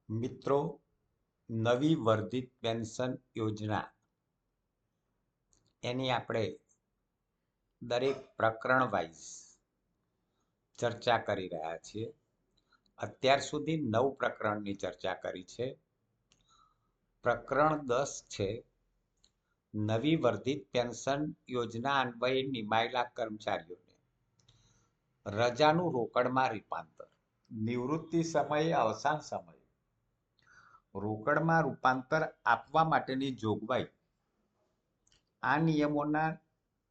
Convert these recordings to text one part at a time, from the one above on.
મિત્રો, નવી વર્ધિત પેન્શન યોજના એની આપણે દરેક પ્રકરણ વાઇઝ ચર્ચા કરી રહ્યા છીએ. અત્યાર સુધી 9 પ્રકરણની ચર્ચા કરી છે. પ્રકરણ 10 છે નવી વર્ધિત પેન્શન યોજના અન્વયે નિમાયેલા કર્મચારીઓને રજાનું રોકડમાં રૂપાંતર. નિવૃત્તિ સમયે અવસાન સમયે રોકડમાં રૂપાંતર આપવા માટેની જોગવાઈ આ નિયમોના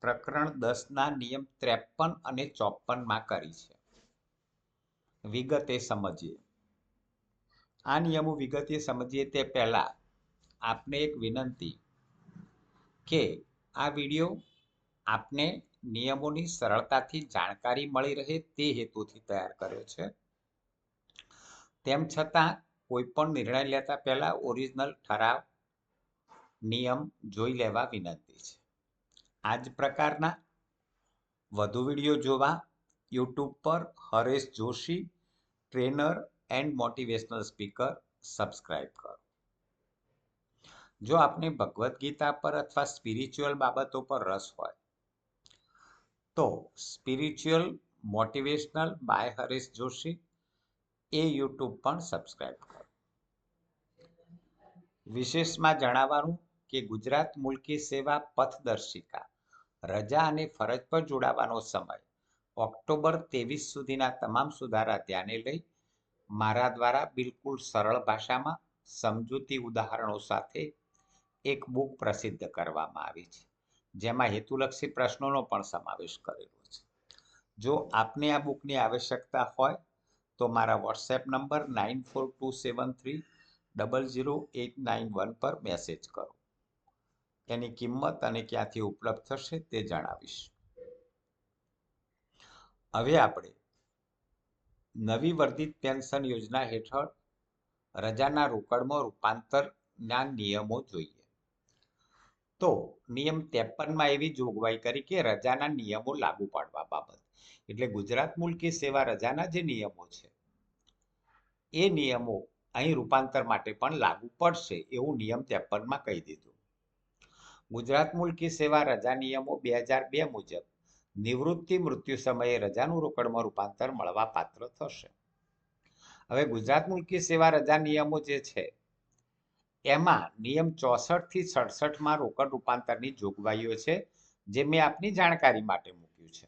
પ્રકરણ 10ના નિયમ 53 અને 54માં કરી છે. વિગતે સમજીએ. આ નિયમો વિગતે સમજીએ તે પહેલા આપને એક વિનંતી કે આ વિડીયો આપને નિયમોની સરળતાથી જાણકારી મળી રહે તે હેતુથી તૈયાર કર્યો છે. તેમ છતાં કોઈ પણ નિર્ણય લેતા પહેલા ઓરિજિનલ ઠરાવ નિયમ જોઈ લેવા વિનંતી છે. આ જ પ્રકારના વધુ વિડીયો જોવા યુટ્યુબ પર Haresh Joshi trainer and motivational speaker subscribe કરો. જો આપને ભગવદ્ ગીતા પર અથવા સ્પિરિચ્યુઅલ બાબતો પર રસ હોય તો spiritual motivational by Haresh Joshi એ યુટ્યુબ પણ સબસ્ક્રાઇબ કરો. વિશેષમાં જણાવવાનું કે ગુજરાત મુલ્કી સેવા પથદર્શિકા રજા અને ફરજ પર જોડાવાનો સમય ઓક્ટોબર 23 સુધીના તમામ સુધારા ધ્યાને લઈ મારા દ્વારા બિલકુલ સરળ ભાષામાં સમજૂતી ઉદાહરણો સાથે એક બુક પ્રસિદ્ધ કરવામાં આવી છે, જેમાં હેતુલક્ષી પ્રશ્નોનો પણ સમાવેશ કરેલો છે. જો આપને આ બુકની આવશ્યકતા હોય તો મારા વોટ્સએપ નંબર 9427300891 પર મેસેજ કરો. એની કિંમત અને ક્યાંથી ઉપલબ્ધ થશે તે જણાવીશ. હવે આપણે નવી વર્ધિત પેન્શન યોજના હેઠળ રજાના રોકડમાં રૂપાંતરના નિયમો જોઈએ. તો નિયમ 53માં એવી જોગવાઈ કરી કે રજાના નિયમો લાગુ પાડવા બાબત, એટલે ગુજરાત મુલ્કી સેવા રજાના જે નિયમો છે એ નિયમો અહીં રૂપાંતર માટે પણ લાગુ પડશે એવું નિયમ 53માં કહી દીધું. ગુજરાત મુલ્કી સેવા રજા નિયમો 2002 મુજબ નિવૃત્તિ મૃત્યુ સમયે રજાનું રોકડમાં રૂપાંતર મળવા પાત્ર થશે. હવે ગુજરાત મુલ્કી સેવા રજા નિયમો જે છે એમાં નિયમ 64 થી 67માં રોકડ રૂપાંતરની જોગવાઈઓ છે, જે મેં આપની જાણકારી માટે મૂક્યું છે.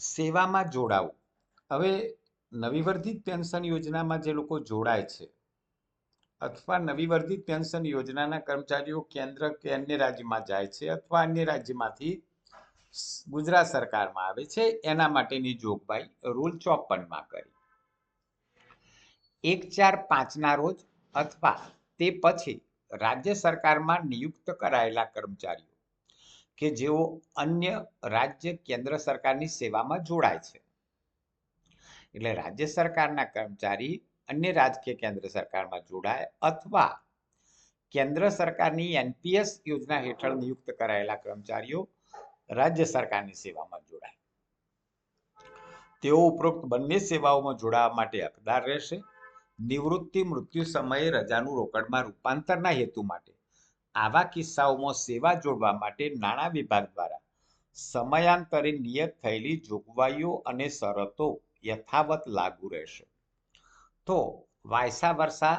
સેવામાં જોડાવું. હવે નવી વર્ધિત પેન્શન યોજનામાં જે લોકો જોડાય છે અથવા નવી વર્ધિત પેન્શન યોજનાના કર્મચારીઓ કેન્દ્ર કે અન્ય રાજ્યમાં જાય છે અથવા અન્ય રાજ્યમાંથી ગુજરાત સરકારમાં આવે છે, એના માટેની જોગવાઈ રૂલ 54માં કરી. 1/4/5ના રોજ અથવા તે પછી રાજ્ય સરકારમાં નિયુક્ત કરાયેલા કર્મચારીઓ કે જેઓ અન્ય રાજ્ય કેન્દ્ર સરકારની સેવામાં જોડાય છે, એટલે રાજ્ય સરકારના કર્મચારી અન્ય રાજ્ય કેન્દ્ર સરકારમાં જોડાય અથવા કેન્દ્ર સરકારની એનપીએસ યોજના હેઠળ નિયુક્ત કરાયેલા કર્મચારીઓ રાજ્ય સરકારની સેવામાં જોડાય. તેઓ ઉપરોક્ત બંને સેવાઓમાં જોડાવા માટે હકદાર રહેશે. નિવૃત્તિ મૃત્યુ સમયે રજાનું રોકડમાં રૂપાંતરના હેતુ માટે આવા કિસ્સાઓમાં સેવા જોડવા માટે નાણાં વિભાગ દ્વારા સમયાંતરે નિયત થયેલી જોગવાઈઓ અને શરતો યથાવત લાગુ રહેશે. તો વાયસા વર્ષા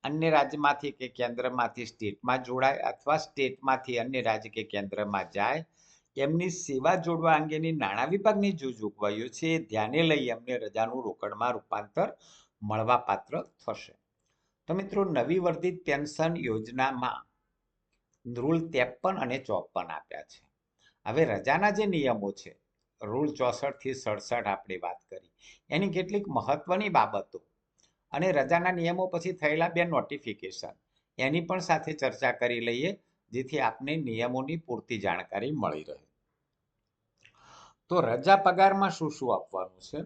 અન્ય રાજ્યમાંથી કે કેન્દ્રમાંથી સ્ટેટમાં જોડાય અથવા સ્ટેટમાંથી અન્ય રાજ્ય કે કેન્દ્રમાં જાય, એમની સેવા જોડવા અંગેની નાણાં વિભાગની જે જોગવાઈઓ છે એ ધ્યાને લઈ એમને રજાનું રોકડમાં રૂપાંતર મળવાપાત્ર થશે. તો મિત્રો, નવી વર્ધિત પેન્શન યોજનામાં રૂલ 53 અને 54 આપ્યા છે. હવે રજાના જે નિયમો છે રૂલ 64 થી 67 આપણે વાત કરી, એની કેટલીક મહત્વની બાબતો અને રજાના નિયમો પછી થયેલા 2 નોટિફિકેશન એની પણ સાથે ચર્ચા કરી લઈએ, જેથી આપને નિયમોની પૂરતી જાણકારી મળી રહે. તો રજા પગારમાં શું શું આપવાનું છે?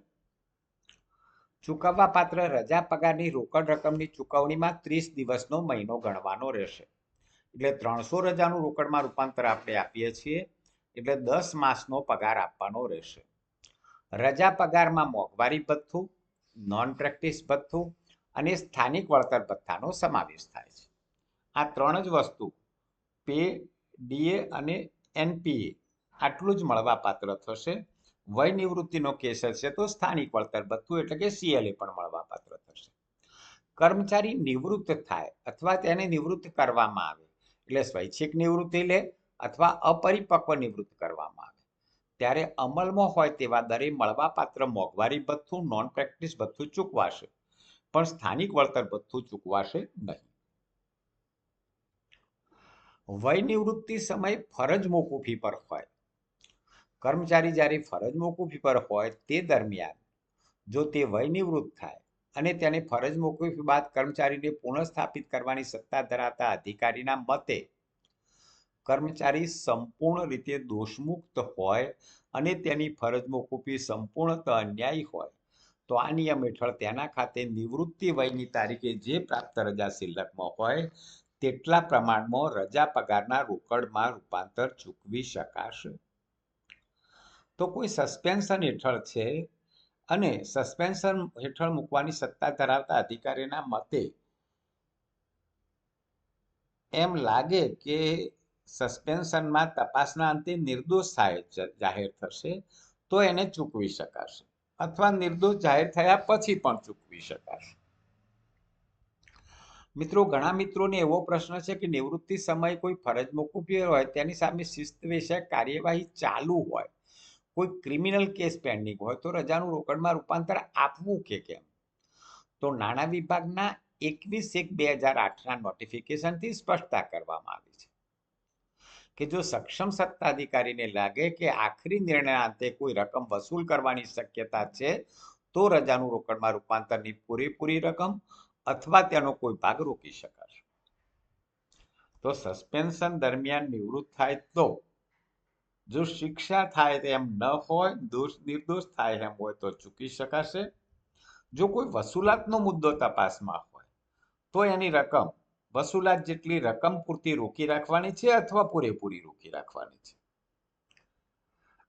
ચૂકવવા પાત્ર રજા પગારની રોકડ રકમની ચૂકવણીમાં 30 દિવસનો મહિનો ગણવાનો રહેશે. એટલે 300 રજાનું રોકડમાં રૂપાંતર આપણે આપીએ છીએ એટલે 10 માસનો પગાર આપવાનો રહેશે. રજા પગારમાં મોંઘવારી ભથ્થું, નોન પ્રેક્ટિસ ભથ્થું અને સ્થાનિક વળતર ભથ્થાનો સમાવેશ થાય છે. આ ત્રણ જ વસ્તુ પે, ડીએ અને એનપીએ આટલું જ મળવાપાત્ર થશે. વય નિવૃત્તિનો કેસ હશે તો સ્થાનિક વળતર ભથ્થું એટલે કે સીએલએ પણ મળવાપાત્ર થશે. કર્મચારી નિવૃત્ત થાય અથવા તેને નિવૃત્ત કરવામાં આવે એટલે સ્વૈચ્છિક નિવૃત્તિ લે અથવા અપરિપક્વ નિવૃત્ત કરવામાં આવે ત્યારે અમલમાં હોય તેવા દરે મળવાપાત્ર મોંઘવારી ભથ્થું, નોન પ્રેક્ટિસ ભથ્થું ચૂકવાશે, પણ સ્થાનિક વળતર ભથ્થું ચૂકવાશે નહીં. વય નિવૃત્તિ સમય ફરજ મોકૂફી પર હોય. કર્મચારી જ્યારે ફરજ મોકૂફી પર હોય તે દરમિયાન જો તે વય નિવૃત્ત થાય અને તેને ફરજ મોકૂફી બાદ કર્મચારીને પુનઃસ્થાપિત કરવાની સત્તા ધરાવતા અધિકારીના મતે કર્મચારી સંપૂર્ણ રીતે દોષમુક્ત હોય અને તેની ફરજ મોકૂફી સંપૂર્ણતઃ અન્યાયી હોય તો આ નિયમ હેઠળ તેના ખાતે નિવૃત્તિ વયની તારીખે જે પ્રાપ્ત રજા શિલ્લકમાં હોય તેટલા પ્રમાણમાં રજા પગારના રોકડમાં રૂપાંતર ચૂકવી શકાશે. તો કોઈ સસ્પેન્શન હેઠળ છે અને સસ્પેન્શન હેઠળ મૂકવાની સત્તા ધરાવતા અધિકારીના મતે એમ લાગે કે સસ્પેન્શનમાં તપાસના અંતે નિર્દોષ જાહેર થશે તો એને ચૂકવી શકાશે અથવા નિર્દોષ જાહેર થયા પછી પણ ચૂકવી શકાશે. મિત્રો, ઘણા મિત્રોને એવો પ્રશ્ન છે કે નિવૃત્તિ સમયે કોઈ ફરજ મોકૂફી હોય તેની સામે શિસ્ત વિષયક કાર્યવાહી ચાલુ હોય, કોઈ ક્રિમિનલ કેસ પેન્ડિંગ હોય તો રજાનું રોકડમાં રૂપાંતર આપવું કે કેમ? તો નાણાં વિભાગના 21/1/2008ના નોટિફિકેશનથી સ્પષ્ટતા કરવામાં આવી છે કે જો સક્ષમ સત્તાધિકારીને લાગે કે આખરી નિર્ણય અંતે કોઈ રકમ વસૂલ કરવાની શક્યતા છે તો રજાનું રોકડમાં રૂપાંતરની પૂરેપૂરી રકમ અથવા તેનો કોઈ ભાગ રોકી શકાશે. તો સસ્પેન્શન દરમિયાન નિવૃત્ત થાય તો જો શિક્ષા થાય તેમ ન હોય, નિર્દોષ થાય એમ હોય તો ચૂકી શકાશે. જો કોઈ વસૂલાતનો મુદ્દો તપાસમાં હોય તો એની રકમ વસૂલાત જેટલી રકમ પૂરતી રોકી રાખવાની છે અથવા પૂરેપૂરી રોકી રાખવાની છે.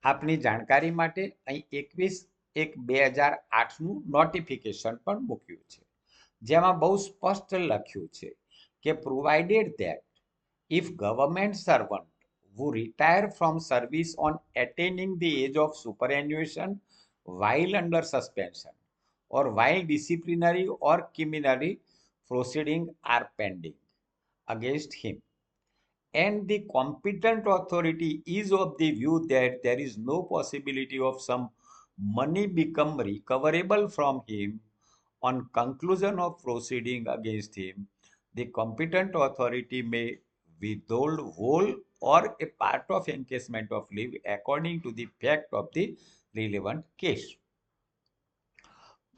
આપની જાણકારી માટે અહીં 21/1/2008નું નોટિફિકેશન પણ મૂક્યું છે જેમાં બહુ સ્પષ્ટ લખ્યું છે કે provided that if government servant who retire from service on attaining the age of superannuation while under suspension or while disciplinary or criminal proceedings are pending against him and the competent authority is of the view that there is no possibility of some money become recoverable from him on conclusion of proceeding against him, the competent authority may withhold whole or a part of encashment of leave according to the fact of the relevant case.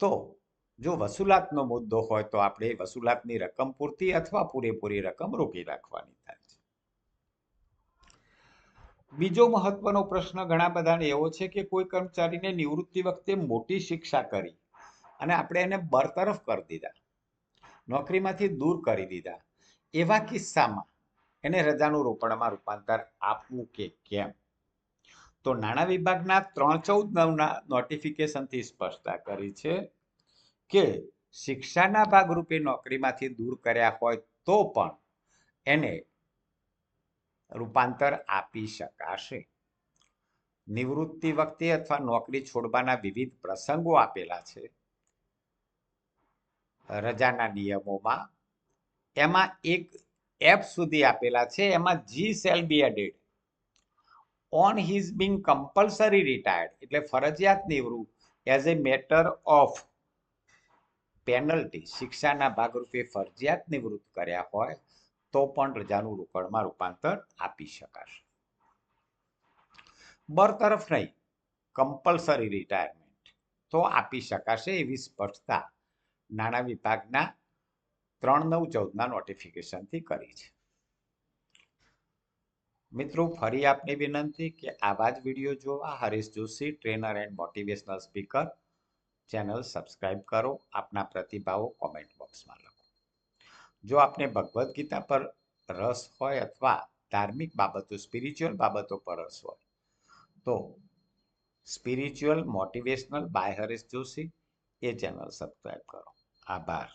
તો જો વસૂલાતનો મુદ્દો હોય તો આપણે વસૂલાતની રકમ પૂરતી અથવા પૂરેપૂરી રકમ રોકી રાખવાની થાય છે. બીજો મહત્વનો પ્રશ્ન ઘણા બધાને એવો છે કે કોઈ કર્મચારીને નિવૃત્તિ વખતે મોટી શિક્ષા કરી અને આપણે એને બરતરફ કરી દીધા, નોકરીમાંથી દૂર કરી દીધા, એવા કિસ્સામાં એને રજાનું રોકડમાં રૂપાંતર આપવું કે કેમ? તો નાણાં વિભાગના 3/14/9ના નોટિફિકેશનથી સ્પષ્ટતા કરી છે કે શિક્ષાના ભાગરૂપે નોકરીમાંથી દૂર કર્યા હોય તો પણ એને રૂપાંતર આપી શકાશે. નિવૃત્તિ વખતે અથવા નોકરી છોડવાના વિવિધ પ્રસંગો આપેલા છે રજાના નિયમોમાં. એમાં એક એફ સુધી આપેલા છે, એમાં G shall be added on his being compulsory retired એટલે ફરજિયાત નિવૃત્ત as a matter of penalty, શિક્ષાના ભાગરૂપે ફરજિયાત નિવૃત્ત કર્યા હોય તો પણ રજાનું રોકડમાં રૂપાંતર આપી શકાશે. બરતરફ નહીં, કમ્પલસરી રિટાયરમેન્ટ તો આપી શકાશે એવી સ્પષ્ટતા નાણાં વિભાગના 3/9/14ના નોટિફિકેશનથી કરી છે. મિત્રો, ફરી આપને વિનંતી કે આવા જ વિડીયો જોવા Haresh Joshi trainer and motivational speaker channel subscribe કરો. આપના પ્રતિભાવો કોમેન્ટ બોક્સમાં લખો. જો આપને ભગવદ્ ગીતા પર રસ હોય અથવા ધાર્મિક બાબતો, સ્પિરિચ્યુઅલ બાબતો પર રસ હોય તો spiritual motivational by Haresh Joshi એ ચેનલ સબસ્ક્રાઈબ કરો. આભાર.